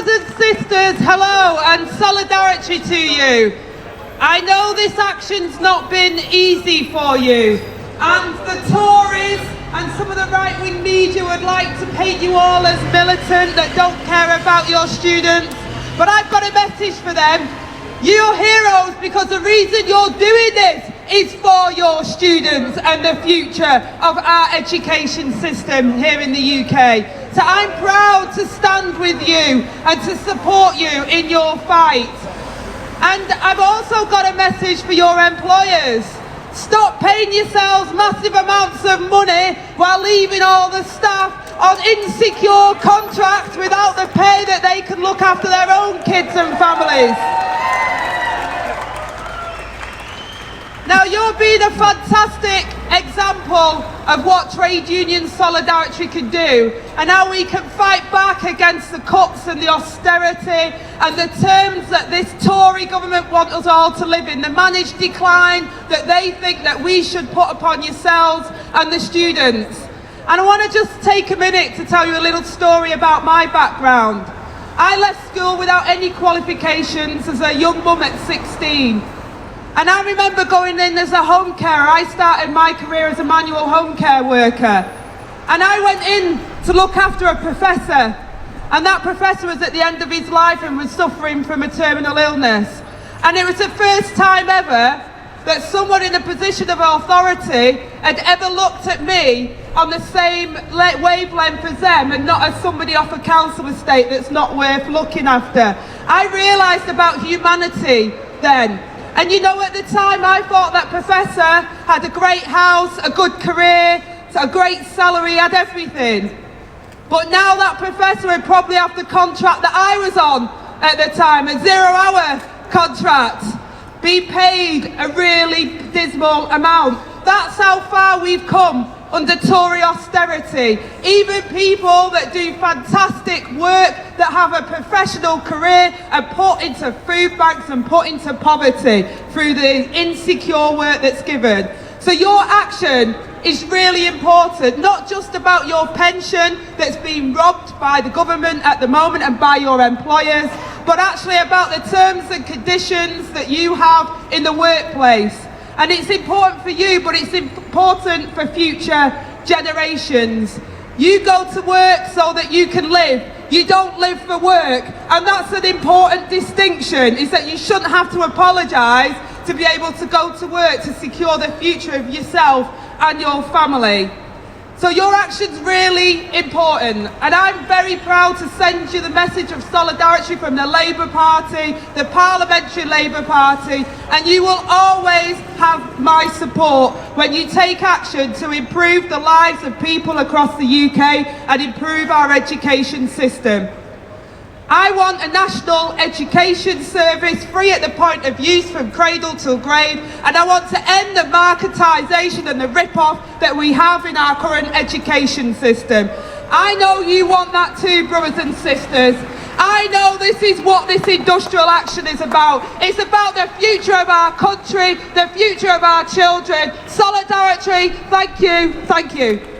Brothers and sisters, hello and solidarity to you. I know this action's not been easy for you, and the Tories and some of the right-wing media would like to paint you all as militant that don't care about your students, but I've got a message for them. You're heroes because the reason you're doing this is for your students and the future of our education system here in the UK. So I'm proud to stand with you and to support you in your fight. And I've also got a message for your employers. Stop paying yourselves massive amounts of money while leaving all the staff on insecure contracts without the pay that they can look after their own kids and families. Now you're being a fantastic example of what trade union solidarity can do and how we can fight back against the cuts and the austerity and the terms that this Tory government want us all to live in, the managed decline that they think that we should put upon yourselves and the students. And I want to just take a minute to tell you a little story about my background. I left school without any qualifications as a young mum at 16. And I remember going in as a home carer. I started my career as a manual home care worker. And I went in to look after a professor. And that professor was at the end of his life and was suffering from a terminal illness. And it was the first time ever that someone in a position of authority had ever looked at me on the same wavelength as them and not as somebody off a council estate that's not worth looking after. I realised about humanity then. And you know, at the time I thought that professor had a great house, a good career, a great salary, had everything. But now that professor would probably have the contract that I was on at the time, a 0-hour contract, be paid a really dismal amount. That's how far we've come under Tory austerity. Even people that do fantastic work, that have a professional career, are put into food banks and put into poverty through the insecure work that's given. So your action is really important, not just about your pension that's being robbed by the government at the moment and by your employers, but actually about the terms and conditions that you have in the workplace. And it's important for you, but it's important for future generations. You go to work so that you can live. You don't live for work. And that's an important distinction, is that you shouldn't have to apologise to be able to go to work to secure the future of yourself and your family. So your action's really important, and I'm very proud to send you the message of solidarity from the Labour Party, the Parliamentary Labour Party, and you will always have my support when you take action to improve the lives of people across the UK and improve our education system. I want a national education service free at the point of use from cradle till grave, and I want to end the marketisation and the rip-off that we have in our current education system. I know you want that too, brothers and sisters. I know this is what this industrial action is about. It's about the future of our country, the future of our children. Solidarity, thank you, thank you.